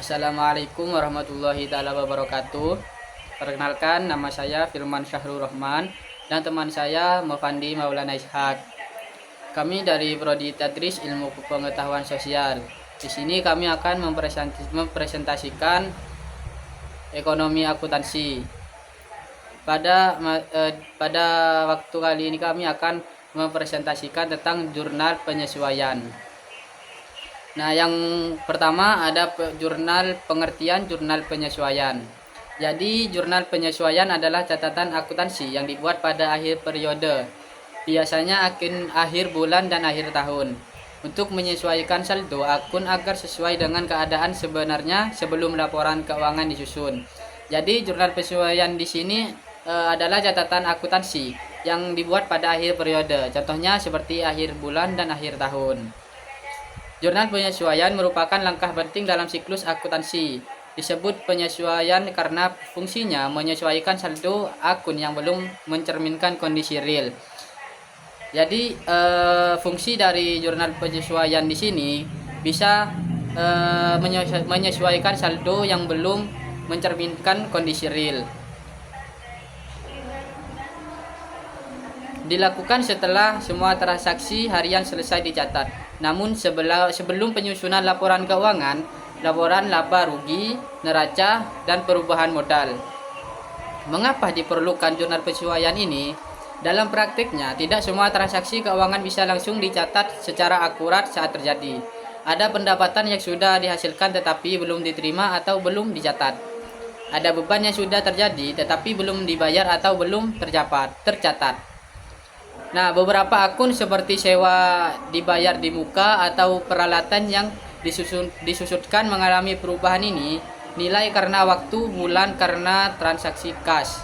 Assalamualaikum warahmatullahi taala wabarakatuh. Perkenalkan, nama saya Firman Syahrul Rahman dan teman saya Mufandi Maulana Ishak. Kami dari Prodi Tadris Ilmu Pengetahuan Sosial. Di sini kami akan mempresentasikan ekonomi akuntansi. Pada waktu kali ini kami akan mempresentasikan tentang jurnal penyesuaian. Nah, yang pertama ada pengertian jurnal penyesuaian. Jadi, jurnal penyesuaian adalah catatan akuntansi yang dibuat pada akhir periode, biasanya akhir bulan dan akhir tahun, untuk menyesuaikan saldo akun agar sesuai dengan keadaan sebenarnya sebelum laporan keuangan disusun. Jadi, jurnal penyesuaian di sini adalah catatan akuntansi yang dibuat pada akhir periode, contohnya seperti akhir bulan dan akhir tahun. Jurnal penyesuaian merupakan langkah penting dalam siklus akuntansi. Disebut penyesuaian karena fungsinya menyesuaikan saldo akun yang belum mencerminkan kondisi real. Jadi fungsi dari jurnal penyesuaian di sini bisa menyesuaikan saldo yang belum mencerminkan kondisi real. Dilakukan setelah semua transaksi harian selesai dicatat. Namun sebelum penyusunan laporan keuangan, laporan laba rugi, neraca, dan perubahan modal. Mengapa diperlukan jurnal penyesuaian ini? Dalam praktiknya, tidak semua transaksi keuangan bisa langsung dicatat secara akurat saat terjadi. Ada pendapatan yang sudah dihasilkan tetapi belum diterima atau belum dicatat. Ada beban yang sudah terjadi tetapi belum dibayar atau belum tercatat. Nah, beberapa akun seperti sewa dibayar di muka atau peralatan yang disusutkan mengalami perubahan ini, nilai karena waktu, bulan karena transaksi kas.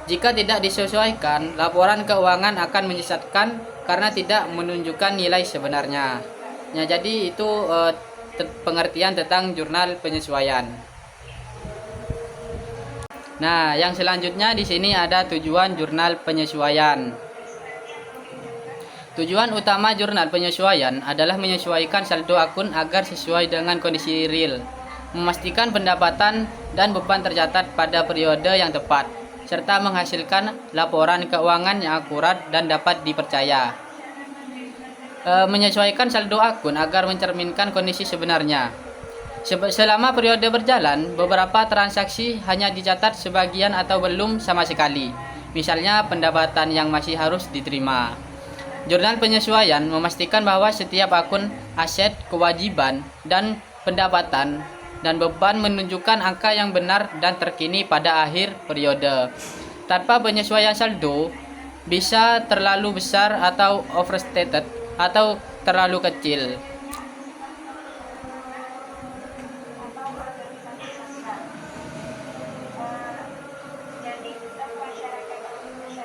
Jika tidak disesuaikan, laporan keuangan akan menyesatkan karena tidak menunjukkan nilai sebenarnya. Nah, jadi itu pengertian tentang jurnal penyesuaian. Nah, yang selanjutnya di sini ada tujuan jurnal penyesuaian. Tujuan utama jurnal penyesuaian adalah menyesuaikan saldo akun agar sesuai dengan kondisi real, memastikan pendapatan dan beban tercatat pada periode yang tepat, serta menghasilkan laporan keuangan yang akurat dan dapat dipercaya. Menyesuaikan saldo akun agar mencerminkan kondisi sebenarnya. Selama periode berjalan, beberapa transaksi hanya dicatat sebagian atau belum sama sekali, misalnya pendapatan yang masih harus diterima. Jurnal penyesuaian memastikan bahwa setiap akun aset, kewajiban, dan pendapatan dan beban menunjukkan angka yang benar dan terkini pada akhir periode. Tanpa penyesuaian saldo bisa terlalu besar atau overstated atau terlalu kecil.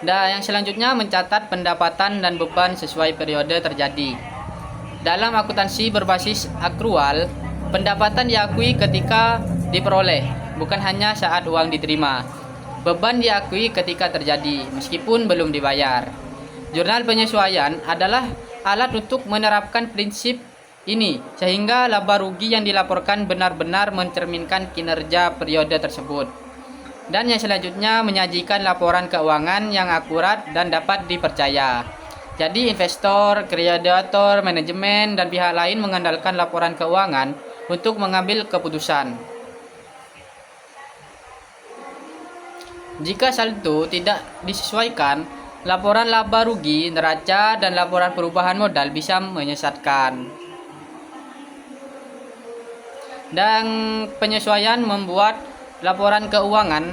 Dan yang selanjutnya mencatat pendapatan dan beban sesuai periode terjadi. Dalam akuntansi berbasis akrual, pendapatan diakui ketika diperoleh, bukan hanya saat uang diterima. Beban diakui ketika terjadi, meskipun belum dibayar. Jurnal penyesuaian adalah alat untuk menerapkan prinsip ini, sehingga laba rugi yang dilaporkan benar-benar mencerminkan kinerja periode tersebut. Dan yang selanjutnya menyajikan laporan keuangan yang akurat dan dapat dipercaya. Jadi investor, kreditor, manajemen, dan pihak lain mengandalkan laporan keuangan untuk mengambil keputusan. Jika saldo tidak disesuaikan, laporan laba rugi, neraca, dan laporan perubahan modal bisa menyesatkan. Dan penyesuaian membuat laporan keuangan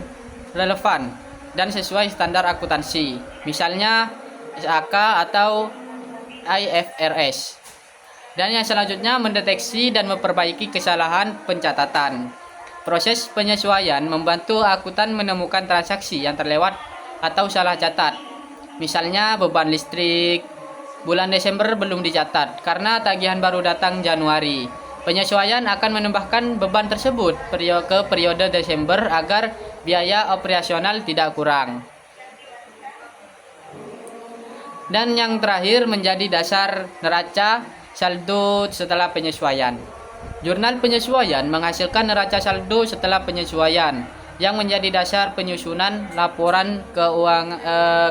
relevan dan sesuai standar akuntansi, misalnya SAK atau IFRS. Dan yang selanjutnya mendeteksi dan memperbaiki kesalahan pencatatan. Proses penyesuaian membantu akuntan menemukan transaksi yang terlewat atau salah catat. Misalnya beban listrik bulan Desember belum dicatat karena tagihan baru datang Januari. Penyesuaian akan menambahkan beban tersebut ke periode Desember agar biaya operasional tidak kurang. Dan yang terakhir menjadi dasar neraca saldo setelah penyesuaian. Jurnal penyesuaian menghasilkan neraca saldo setelah penyesuaian yang menjadi dasar penyusunan laporan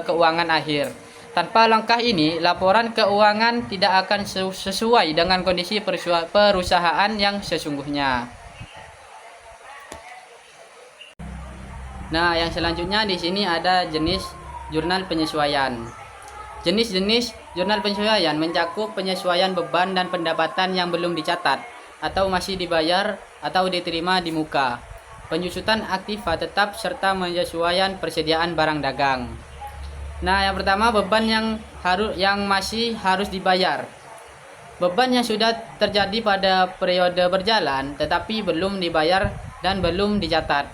keuangan akhir. Tanpa langkah ini, laporan keuangan tidak akan sesuai dengan kondisi perusahaan yang sesungguhnya. Nah, yang selanjutnya di sini ada jenis jurnal penyesuaian. Jenis-jenis jurnal penyesuaian mencakup penyesuaian beban dan pendapatan yang belum dicatat atau masih dibayar atau diterima di muka, penyusutan aktiva tetap serta penyesuaian persediaan barang dagang. Nah, yang pertama beban yang masih harus dibayar. Beban yang sudah terjadi pada periode berjalan tetapi belum dibayar dan belum dicatat.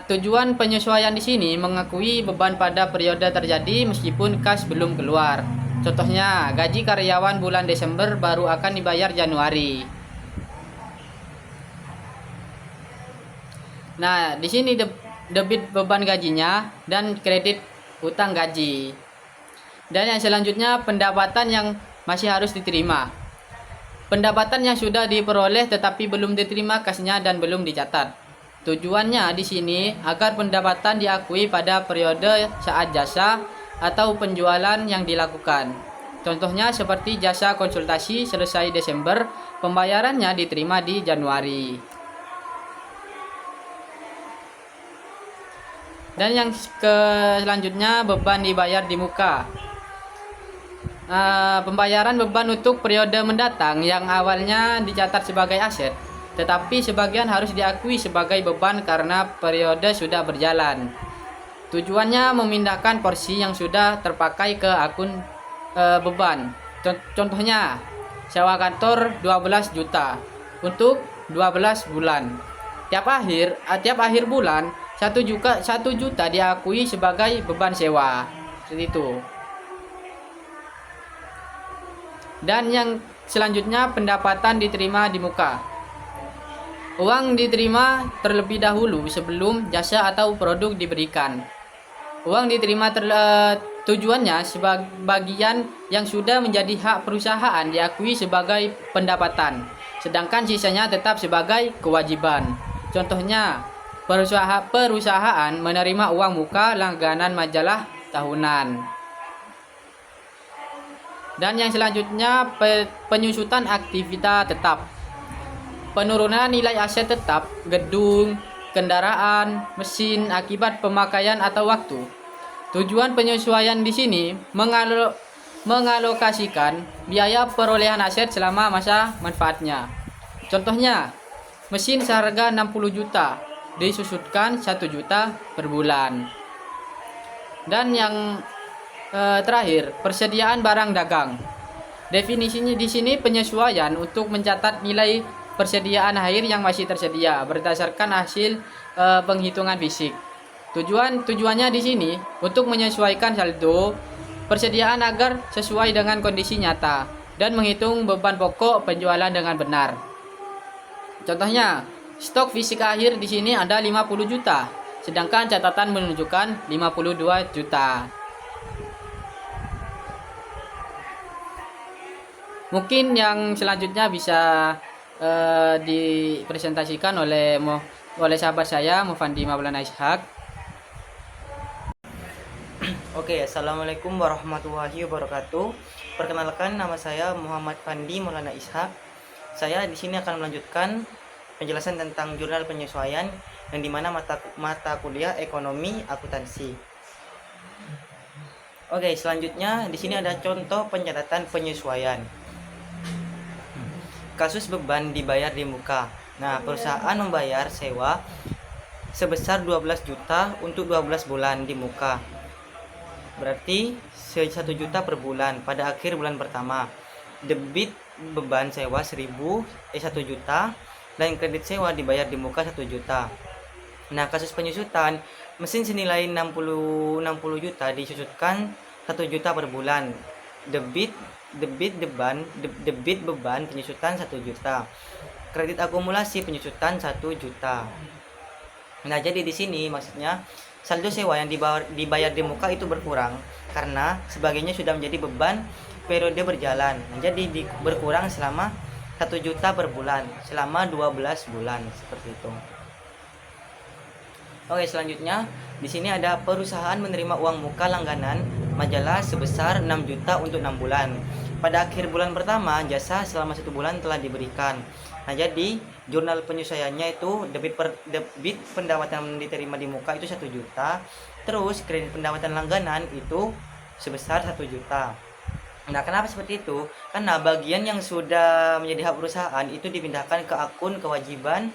Tujuan penyesuaian di sini mengakui beban pada periode terjadi meskipun kas belum keluar. Contohnya, gaji karyawan bulan Desember baru akan dibayar Januari. Nah, di sini debit beban gajinya dan kredit utang gaji. Dan yang selanjutnya pendapatan yang masih harus diterima. Pendapatan yang sudah diperoleh tetapi belum diterima kasnya dan belum dicatat. Tujuannya di sini agar pendapatan diakui pada periode saat jasa atau penjualan yang dilakukan. Contohnya seperti jasa konsultasi selesai Desember, pembayarannya diterima di Januari. Dan yang selanjutnya beban dibayar di muka. Pembayaran beban untuk periode mendatang yang awalnya dicatat sebagai aset, tetapi sebagian harus diakui sebagai beban karena periode sudah berjalan. Tujuannya memindahkan porsi yang sudah terpakai ke akun beban. Contohnya, sewa kantor 12 juta untuk 12 bulan. Tiap akhir bulan 1 juta diakui sebagai beban sewa. Seperti itu. Dan yang selanjutnya pendapatan diterima di muka. Uang diterima terlebih dahulu sebelum jasa atau produk diberikan. Uang diterima tujuannya sebagian yang sudah menjadi hak perusahaan diakui sebagai pendapatan, sedangkan sisanya tetap sebagai kewajiban. Contohnya, perusahaan menerima uang muka langganan majalah tahunan. Dan yang selanjutnya penyusutan aktivitas tetap. Penurunan nilai aset tetap, gedung, kendaraan, mesin akibat pemakaian atau waktu. Tujuan penyesuaian di sini mengalokasikan biaya perolehan aset selama masa manfaatnya. Contohnya, mesin seharga 60 juta disusutkan 1 juta per bulan. Dan yang terakhir, persediaan barang dagang. Definisinya di sini penyesuaian untuk mencatat nilai persediaan akhir yang masih tersedia berdasarkan hasil penghitungan fisik. Tujuannya di sini untuk menyesuaikan saldo persediaan agar sesuai dengan kondisi nyata dan menghitung beban pokok penjualan dengan benar. Contohnya, stok fisik akhir di sini ada 50 juta, sedangkan catatan menunjukkan 52 juta. Mungkin yang selanjutnya bisa dipresentasikan oleh sahabat saya Mufandi Maulana Ishak. Oke, assalamualaikum warahmatullahi wabarakatuh. Perkenalkan, nama saya Muhammad Fandi Maulana Ishak. Saya di sini akan melanjutkan penjelasan tentang jurnal penyesuaian yang dimana mata kuliah ekonomi akuntansi. Oke, selanjutnya di sini ada contoh pencatatan penyesuaian. Kasus beban dibayar di muka. Nah, perusahaan membayar sewa sebesar 12 juta untuk 12 bulan di muka. Berarti 1 juta per bulan pada akhir bulan pertama. Debit beban sewa 1 juta dan kredit sewa dibayar di muka 1 juta. Nah, kasus penyusutan mesin senilai 60 juta disusutkan 1 juta per bulan. Debit beban penyusutan 1 juta. Kredit akumulasi penyusutan 1 juta. Nah, jadi di sini maksudnya saldo sewa yang dibayar di muka itu berkurang karena sebagainya sudah menjadi beban periode berjalan. Nah, jadi berkurang selama 1 1 juta per bulan selama 12 bulan seperti itu. Oke, selanjutnya di sini ada perusahaan menerima uang muka langganan majalah sebesar 6 juta untuk 6 bulan. Pada akhir bulan pertama, jasa selama 1 bulan telah diberikan. Nah, jadi jurnal penyesuaiannya itu debit pendapatan diterima di muka itu 1 juta, terus kredit pendapatan langganan itu sebesar 1 juta. Nah, kenapa seperti itu? Karena bagian yang sudah menjadi hak perusahaan itu dipindahkan ke akun kewajiban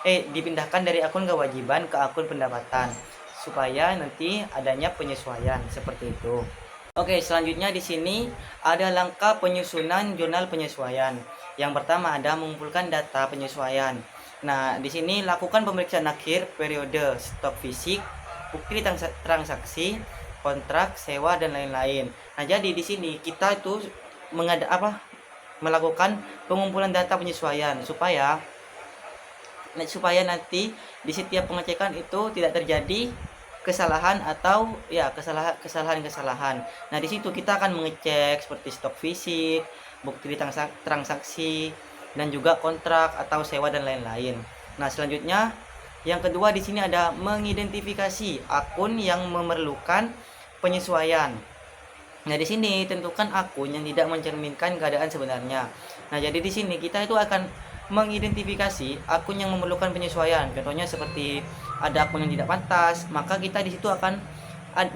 dipindahkan dari akun kewajiban ke akun pendapatan supaya nanti adanya penyesuaian seperti itu. Oke, selanjutnya di sini ada langkah penyusunan jurnal penyesuaian. Yang pertama ada mengumpulkan data penyesuaian. Nah, di sini lakukan pemeriksaan akhir periode stok fisik, bukti transaksi, kontrak, sewa dan lain-lain. Nah, jadi di sini kita itu melakukan pengumpulan data penyesuaian supaya nanti di setiap pengecekan itu tidak terjadi kesalahan atau ya kesalahan. Nah, di situ kita akan mengecek seperti stok fisik, bukti transaksi dan juga kontrak atau sewa dan lain-lain. Nah, selanjutnya yang kedua di sini ada mengidentifikasi akun yang memerlukan penyesuaian. Nah, di sini tentukan akun yang tidak mencerminkan keadaan sebenarnya. Nah, jadi di sini kita itu akan mengidentifikasi akun yang memerlukan penyesuaian. Contohnya seperti ada akun yang tidak pantas, maka kita di situ akan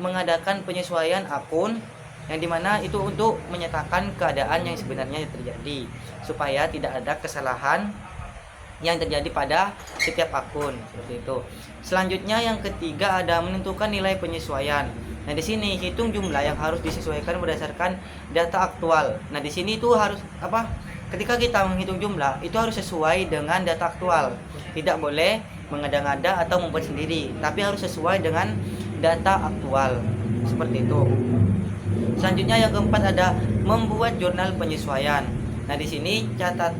mengadakan penyesuaian akun yang dimana itu untuk menyatakan keadaan yang sebenarnya terjadi supaya tidak ada kesalahan yang terjadi pada setiap akun seperti itu. Selanjutnya yang ketiga ada menentukan nilai penyesuaian. Nah, di sini hitung jumlah yang harus disesuaikan berdasarkan data aktual. Nah, di sini itu harus ketika kita menghitung jumlah itu harus sesuai dengan data aktual. Tidak boleh mengada-ngada atau membuat sendiri, tapi harus sesuai dengan data aktual. Seperti itu. Selanjutnya yang keempat ada membuat jurnal penyesuaian. Nah, di sini catat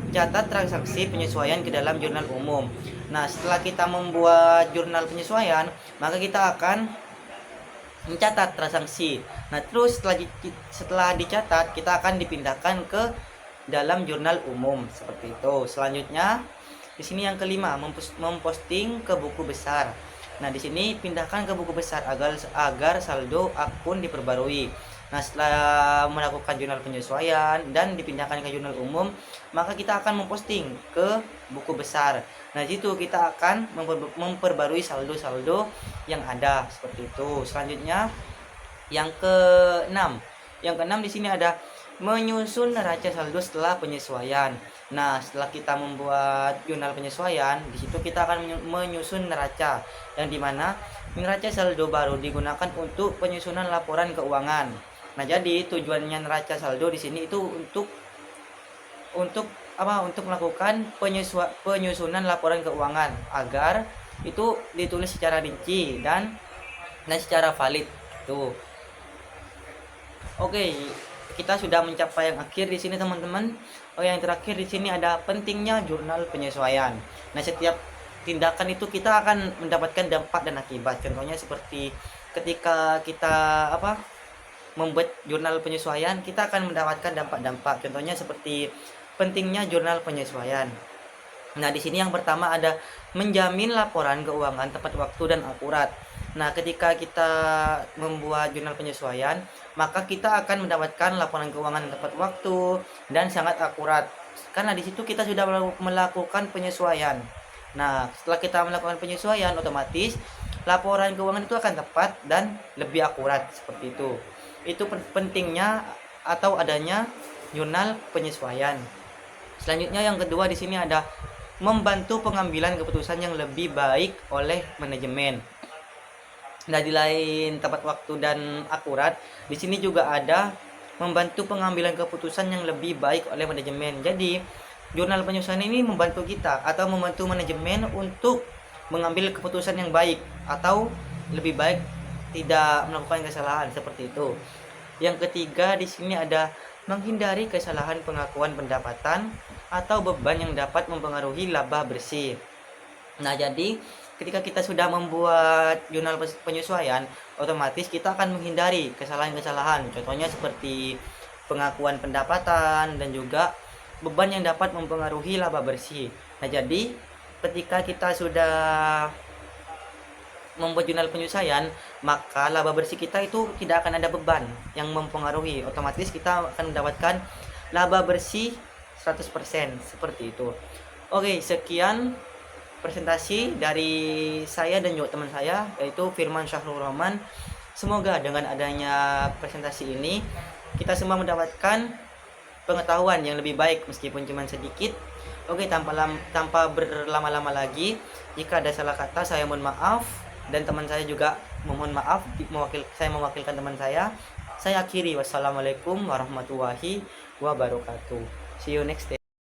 transaksi penyesuaian ke dalam jurnal umum. Nah, setelah kita membuat jurnal penyesuaian, maka kita akan mencatat transaksi. Nah, terus setelah dicatat, kita akan dipindahkan ke dalam jurnal umum seperti itu. Selanjutnya di sini yang kelima memposting ke buku besar. Nah, di sini pindahkan ke buku besar agar saldo akun diperbarui. Nah, setelah melakukan jurnal penyesuaian dan dipindahkan ke jurnal umum, maka kita akan memposting ke buku besar. Nah, di situ kita akan memperbarui saldo-saldo yang ada seperti itu. Selanjutnya yang keenam. Yang keenam di sini ada menyusun neraca saldo setelah penyesuaian. Nah, setelah kita membuat jurnal penyesuaian, di situ kita akan menyusun neraca yang dimana neraca saldo baru digunakan untuk penyusunan laporan keuangan. Nah, jadi tujuannya neraca saldo di sini itu untuk melakukan penyusunan laporan keuangan agar itu ditulis secara rinci dan secara valid. Tuh. Oke, kita sudah mencapai yang akhir di sini teman-teman. Yang terakhir di sini ada pentingnya jurnal penyesuaian. Nah, setiap tindakan itu kita akan mendapatkan dampak dan akibat. Contohnya seperti ketika kita membuat jurnal penyesuaian, kita akan mendapatkan dampak-dampak. Contohnya seperti pentingnya jurnal penyesuaian. Nah, di sini yang pertama ada menjamin laporan keuangan tepat waktu dan akurat. Nah, ketika kita membuat jurnal penyesuaian, maka kita akan mendapatkan laporan keuangan tepat waktu dan sangat akurat. Karena di situ kita sudah melakukan penyesuaian. Nah, setelah kita melakukan penyesuaian, otomatis laporan keuangan itu akan tepat dan lebih akurat seperti itu. Itu pentingnya atau adanya jurnal penyesuaian. Selanjutnya yang kedua di sini ada membantu pengambilan keputusan yang lebih baik oleh manajemen. Nah, di lain tepat waktu dan akurat, di sini juga ada membantu pengambilan keputusan yang lebih baik oleh manajemen. Jadi, jurnal penyesuaian ini membantu kita atau membantu manajemen untuk mengambil keputusan yang baik atau lebih baik tidak melakukan kesalahan seperti itu. Yang ketiga di sini ada menghindari kesalahan pengakuan pendapatan atau beban yang dapat mempengaruhi laba bersih. Nah, jadi ketika kita sudah membuat jurnal penyesuaian, otomatis kita akan menghindari kesalahan-kesalahan. Contohnya seperti pengakuan pendapatan dan juga beban yang dapat mempengaruhi laba bersih. Nah, jadi ketika kita sudah membuat jurnal penyelesaian, maka laba bersih kita itu tidak akan ada beban yang mempengaruhi. Otomatis kita akan mendapatkan laba bersih 100%, seperti itu. Oke, sekian presentasi dari saya dan juga teman saya, yaitu Firman Syahrul Rahman. Semoga dengan adanya presentasi ini kita semua mendapatkan pengetahuan yang lebih baik meskipun cuma sedikit. Oke, tanpa berlama-lama lagi, jika ada salah kata saya mohon maaf, dan teman saya juga mohon maaf, saya mewakilkan teman saya. Saya akhiri, wassalamualaikum warahmatullahi wabarakatuh. See you next day.